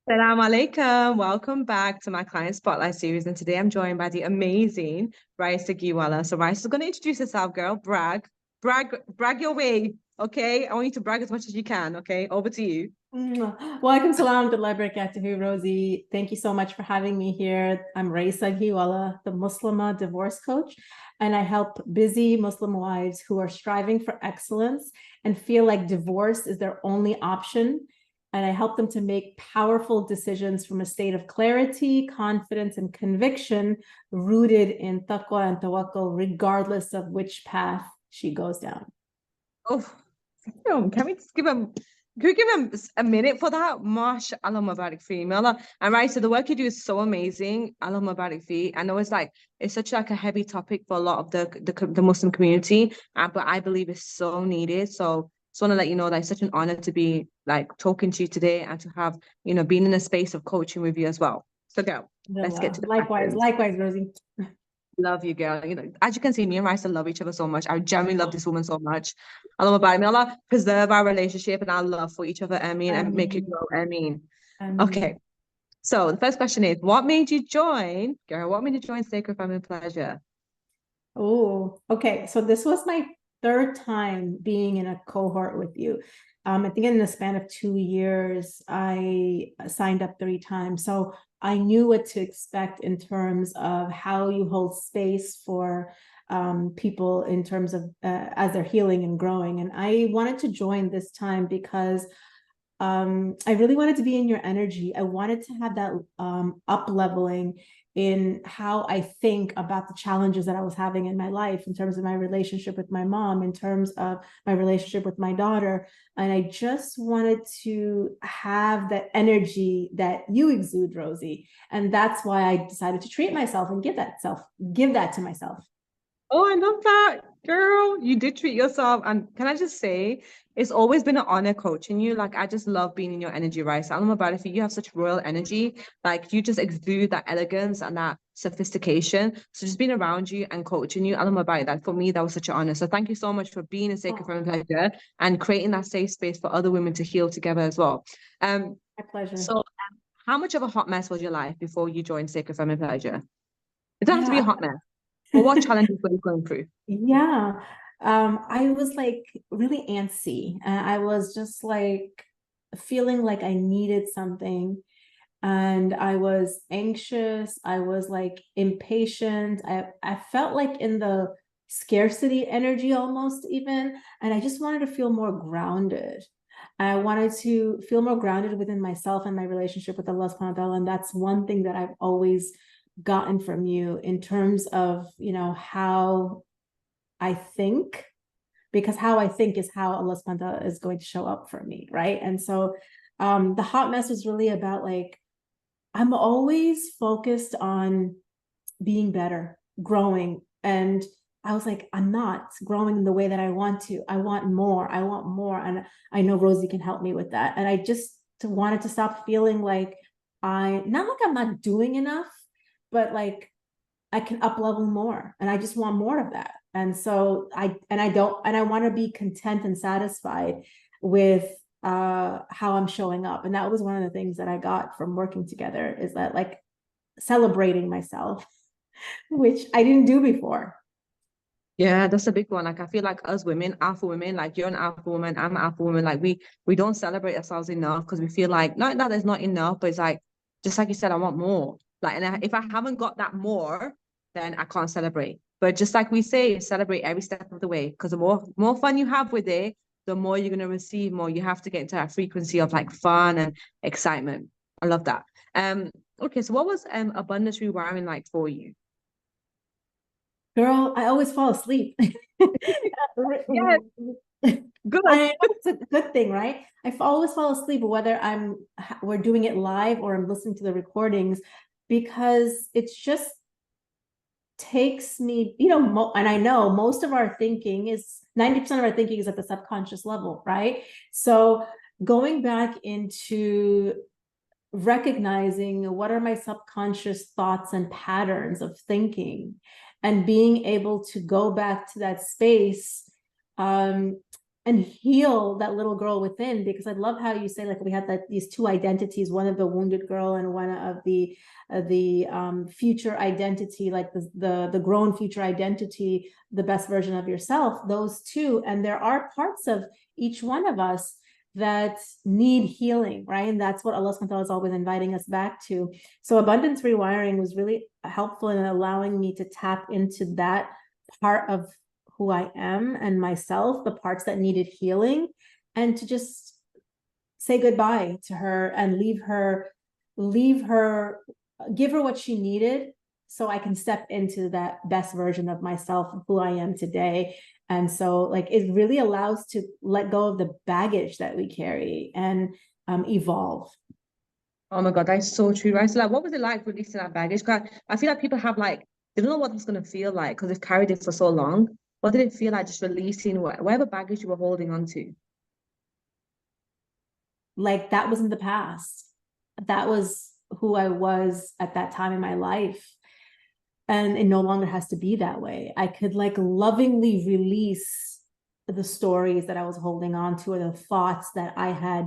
Assalamu alaikum. Welcome back to my client spotlight series. And today I'm joined by the amazing Rayesa. So Raisa's going to introduce herself, girl. Brag your way. Okay. I want you to brag as much as you can. Okay. Over to you. Welcome, salam to barakatuhu, Rosie. Thank you so much for having me here. I'm Rayesa, the Muslima divorce coach, and I help busy Muslim wives who are striving for excellence and feel like divorce is their only option. And I help them to make powerful decisions from a state of clarity, confidence, and conviction rooted in taqwa and tawakkul, regardless of which path she goes down. Oh, can we just give him? Can we give him a minute for that? Mash Allah Mubarak fi. And right, so the work you do is so amazing. Allah Mubarak fi. I know it's such like a heavy topic for a lot of the Muslim community, but I believe it's so needed. So just want to let you know that it's such an honor to be like talking to you today and to have been in a space of coaching with you as well. So go, let's get to the likewise, Rosie. Love you, girl. As you can see, me and Raisa love each other so much. I genuinely love this woman so much. Allah about me. Allah preserve our relationship and our love for each other. I mean, and make it grow. I mean. Okay. So the first question is, what made you join, girl? What made you join Sacred Family Pleasure? Oh, okay. So this was my third time being in a cohort with you. I think in the span of 2 years, I signed up 3 times. So I knew what to expect in terms of how you hold space for people in terms of as they're healing and growing. And I wanted to join this time because I really wanted to be in your energy. I wanted to have that up leveling in how I think about the challenges that I was having in my life, in terms of my relationship with my mom, in terms of my relationship with my daughter. And I just wanted to have that energy that you exude, Rosie. And that's why I decided to treat myself and give that to myself. Oh, I love that, girl. You did treat yourself. And can I just say, it's always been an honor coaching you. Like, I just love being in your energy, right? So I don't know about it. You have such royal energy. Like, you just exude that elegance and that sophistication. So just being around you and coaching you, I don't know about it. That for me, that was such an honor. So thank you so much for being a Sacred Family Pleasure and creating that safe space for other women to heal together as well. My pleasure. So how much of a hot mess was your life before you joined Sacred Family Pleasure? It doesn't have to be a hot mess. Well, what challenges were you going through? Yeah. I was like really antsy. I was just like feeling like I needed something. And I was anxious. I was like impatient. I felt like in the scarcity energy almost even. And I just wanted to feel more grounded. I wanted to feel more grounded within myself and my relationship with Allah subhanahu wa ta'ala. And that's one thing that I've always gotten from you in terms of, how I think, because how I think is how Allah subhanahu wa ta'ala is going to show up for me, right? And so the hot mess was really about like, I'm always focused on being better, growing. And I was like, I'm not growing in the way that I want to. I want more. I want more. And I know Rosie can help me with that. And I just wanted to stop feeling like not like I'm not doing enough, but like I can up level more. And I just want more of that. And so I want to be content and satisfied with how I'm showing up. And that was one of the things that I got from working together, is that like celebrating myself, which I didn't do before. Yeah, that's a big one. Like I feel like us women, alpha women, like you're an alpha woman, I'm an alpha woman, like we don't celebrate ourselves enough because we feel like not that there's not enough, but it's like just like you said, I want more. Like, and if I haven't got that more, then I can't celebrate. But just like we say, celebrate every step of the way, because the more fun you have with it, the more you're gonna receive more. You have to get into that frequency of like fun and excitement. I love that. Okay, so what was abundance rewiring like for you? Girl, I always fall asleep. Yeah, good. I know it's a good thing, right? Always fall asleep, whether we're doing it live or I'm listening to the recordings, because it's just takes me, and I know most of our thinking is 90% of our thinking is at the subconscious level, right? So going back into recognizing what are my subconscious thoughts and patterns of thinking, and being able to go back to that space, and heal that little girl within. Because I love how you say, like, we had these two identities, one of the wounded girl and one of the future identity, like the grown future identity, the best version of yourself, those two. And there are parts of each one of us that need healing, right? And that's what Allah subhanahu wa ta'ala is always inviting us back to. So abundance rewiring was really helpful in allowing me to tap into that part of who I am and myself, the parts that needed healing, and to just say goodbye to her and leave her, give her what she needed, so I can step into that best version of myself, who I am today. And so, like, it really allows to let go of the baggage that we carry and evolve. Oh my God, that's so true, right? So like, what was it like releasing that baggage? 'Cause I feel like people have like, they don't know what it's going to feel like because they've carried it for so long. What did it feel like just releasing whatever baggage you were holding on to? Like, that was in the past. That was who I was at that time in my life. And it no longer has to be that way. I could like lovingly release the stories that I was holding on to, or the thoughts that I had,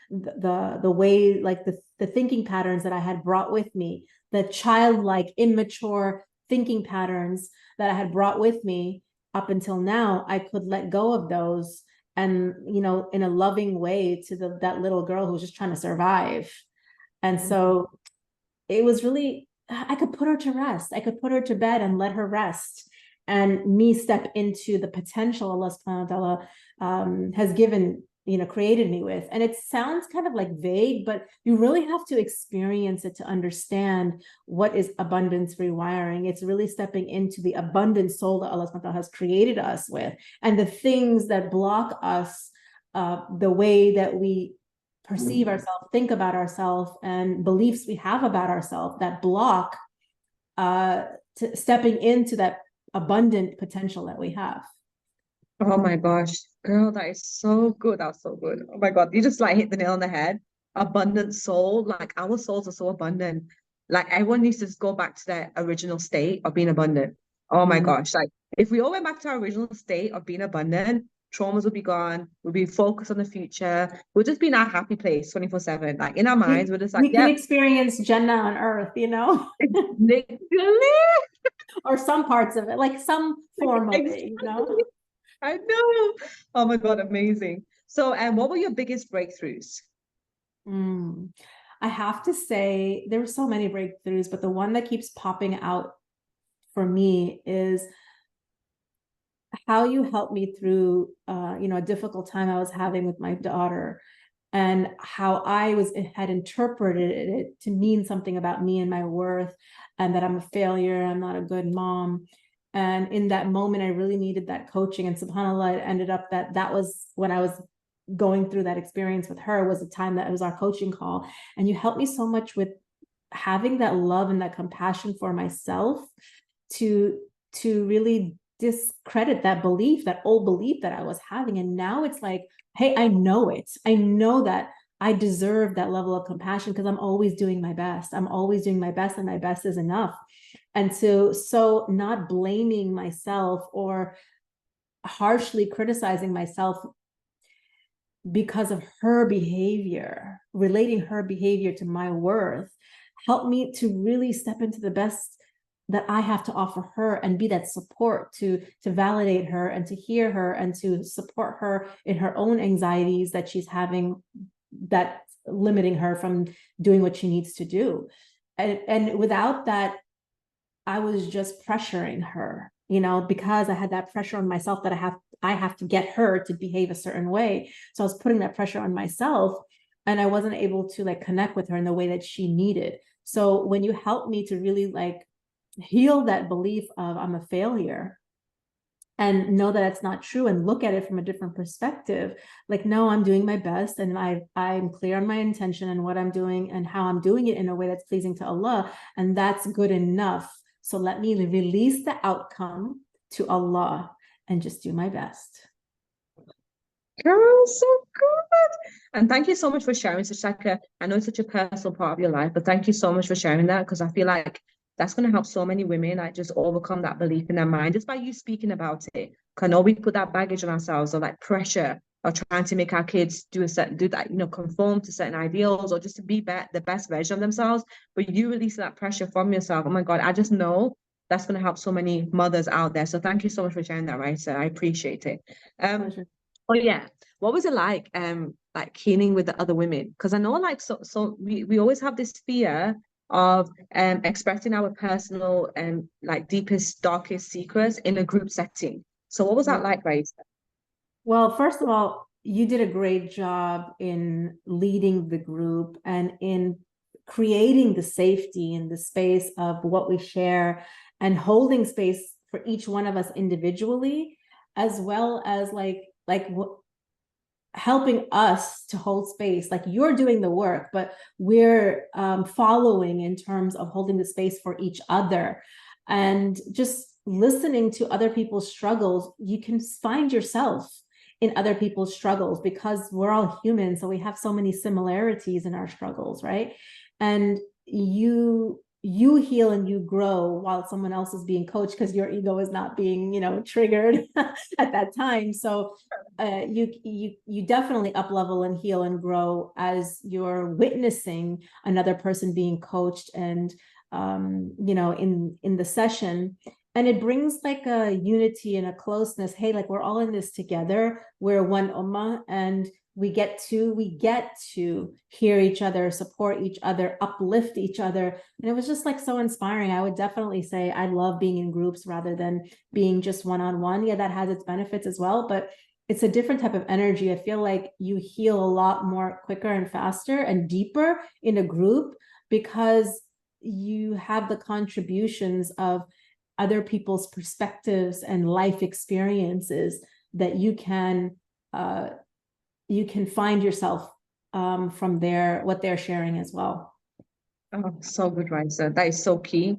the way, like the thinking patterns that I had brought with me, the childlike, immature thinking patterns that I had brought with me up until now. I could let go of those, and, you know, in a loving way, to that little girl who was just trying to survive. And so it was really, I could put her to rest. I could put her to bed and let her rest, and me step into the potential Allah subhanahu wa ta'ala has given, you know, created me with. And it sounds kind of like vague, but you really have to experience it to understand what is abundance rewiring. It's really stepping into the abundant soul that Allah subhanahu wa ta'ala has created us with, and the things that block us, the way that we perceive ourselves, think about ourselves, and beliefs we have about ourselves that block to stepping into that abundant potential that we have. Oh my gosh, girl, that is so good. That's so good. Oh my God, you just like hit the nail on the head. Abundant soul, like our souls are so abundant. Like everyone needs to just go back to their original state of being abundant. Oh my Mm. gosh, like if we all went back to our original state of being abundant, traumas would be gone. We'll be focused on the future. We'll just be in our happy place 24/7. Like in our minds, we're just like, We can yep, experience Jannah on earth, you know, literally. or some parts of it, like some form of it, you know. Exactly. I know. Oh my God, amazing. So, and what were your biggest breakthroughs? Mm. I have to say, there were so many breakthroughs, but the one that keeps popping out for me is how you helped me through, you know, a difficult time I was having with my daughter, and how I had interpreted it to mean something about me and my worth, and that I'm a failure, I'm not a good mom. And in that moment, I really needed that coaching. And subhanAllah, it ended up that was when I was going through that experience with her, was the time that it was our coaching call. And you helped me so much with having that love and that compassion for myself, to really discredit that belief, that old belief that I was having. And now it's like, hey, I know it. I know that I deserve that level of compassion, because I'm always doing my best. I'm always doing my best, and my best is enough. And so not blaming myself or harshly criticizing myself because of her behavior, relating her behavior to my worth, helped me to really step into the best that I have to offer her, and be that support to validate her, and to hear her, and to support her in her own anxieties that she's having, that limiting her from doing what she needs to do. And without that, I was just pressuring her, you know, because I had that pressure on myself that I have to get her to behave a certain way. So I was putting that pressure on myself, and I wasn't able to like connect with her in the way that she needed. So when you help me to really like heal that belief of I'm a failure, and know that it's not true, and look at it from a different perspective, like, no, I'm doing my best, and I'm clear on my intention and what I'm doing and how I'm doing it in a way that's pleasing to Allah, and that's good enough. So let me release the outcome to Allah and just do my best. Girl, so good. And thank you so much for sharing such like I know it's such a personal part of your life, but thank you so much for sharing that, because I feel like that's going to help so many women like just overcome that belief in their mind just by you speaking about it. Because I know we put that baggage on ourselves of like pressure of trying to make our kids do that, conform to certain ideals or just to be the best version of themselves. But you release that pressure from yourself. Oh my God, I just know that's going to help so many mothers out there. So thank you so much for sharing that, Rayesa. I appreciate it. Pleasure. Oh yeah. What was it like healing with the other women? Because I know like we always have this fear of expressing our personal and like deepest, darkest secrets in a group setting. So what was that like, Rayesa? Well, first of all, you did a great job in leading the group and in creating the safety and the space of what we share and holding space for each one of us individually, as well as helping us to hold space. Like you're doing the work, but we're following in terms of holding the space for each other and just listening to other people's struggles. You can find yourself in other people's struggles because we're all human, so we have so many similarities in our struggles, right? And you heal and you grow while someone else is being coached because your ego is not being, triggered at that time. So you definitely up level and heal and grow as you're witnessing another person being coached and in the session. And it brings like a unity and a closeness. Hey, like we're all in this together. We're one ummah, and we get to hear each other, support each other, uplift each other. And it was just like so inspiring. I would definitely say I love being in groups rather than being just one-on-one. Yeah, that has its benefits as well, but it's a different type of energy. I feel like you heal a lot more quicker and faster and deeper in a group because you have the contributions of other people's perspectives and life experiences that you can find yourself from what they're sharing as well. Oh, so good, Rayesa. That is so key.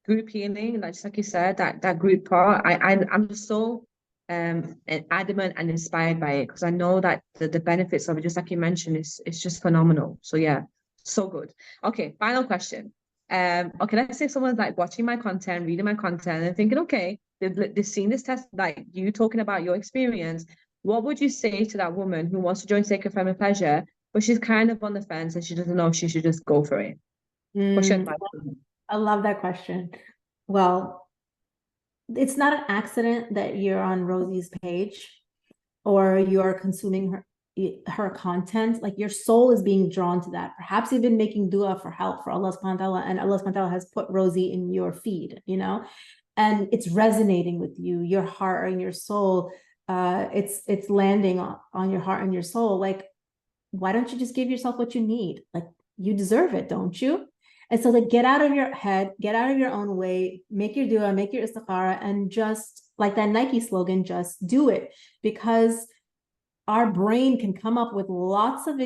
Group healing, like you said, that group part. I'm just so adamant and inspired by it because I know that the benefits of it, just like you mentioned, it's just phenomenal. So yeah, so good. Okay, final question. Okay, let's say someone's like watching my content, reading my content, and thinking, okay, they've seen this test, like you talking about your experience. What would you say to that woman who wants to join Sacred Feminine Pleasure, but she's kind of on the fence and she doesn't know if she should just go for it? What's your advice? I love that question. Well, it's not an accident that you're on Rosie's page or you're consuming her content. Like your soul is being drawn to that. Perhaps you've been making dua for help for Allah subhanahu wa ta'ala, and Allah subhanahu wa ta'ala has put Rosie in your feed, and it's resonating with you, your heart and your soul. It's landing on your heart and your soul. Like, why don't you just give yourself what you need? Like, you deserve it, don't you? And so like get out of your head, get out of your own way, make your dua, make your istikhara, and just like that Nike slogan, just do it. Because our brain can come up with lots of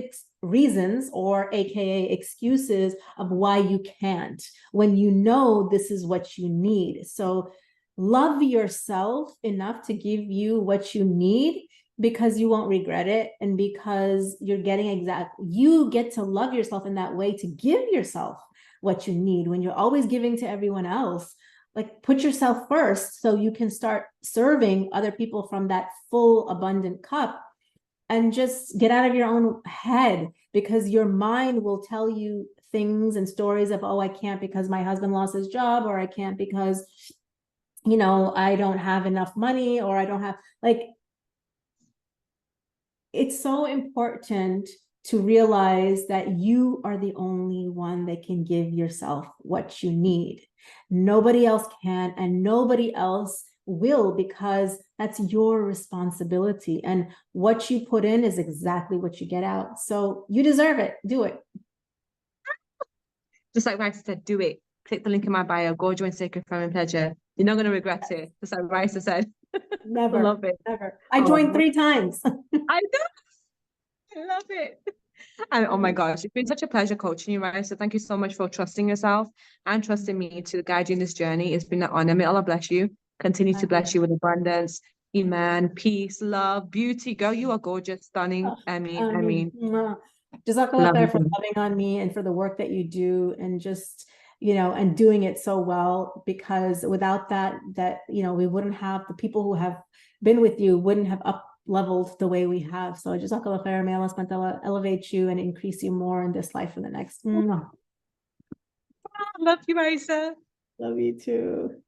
reasons or AKA excuses of why you can't when you know this is what you need. So love yourself enough to give you what you need because you won't regret it. And because you get to love yourself in that way to give yourself what you need. When you're always giving to everyone else, like put yourself first so you can start serving other people from that full abundant cup, and just get out of your own head, because your mind will tell you things and stories of, oh, I can't because my husband lost his job, or I can't because I don't have enough money, or I don't have, like, it's so important to realize that you are the only one that can give yourself what you need. Nobody else can, and nobody else will, because that's your responsibility. And what you put in is exactly what you get out. So you deserve it. Do it. Just like Rayesa said, do it. Click the link in my bio, go join Sacred Feminine Pleasure. You're not going to regret it. Just like Rayesa said. Never. Love it. Never. I joined 3 times. I know. I love it. And oh my gosh, it's been such a pleasure coaching you, Rayesa. So thank you so much for trusting yourself and trusting me to guide you in this journey. It's been an honor. May Allah bless you. Continue to bless you with abundance, iman, peace, love, beauty. Girl, you are gorgeous, stunning. I mean. Jazakallah khair for loving on me and for the work that you do, and just and doing it so well, because without that, we wouldn't have the people who have been with you wouldn't have up leveled the way we have. So Jazakallah khair, may Allah subhanahu wa ta'ala elevate you and increase you more in this life and the next. Love you, Rayesa. Love you too.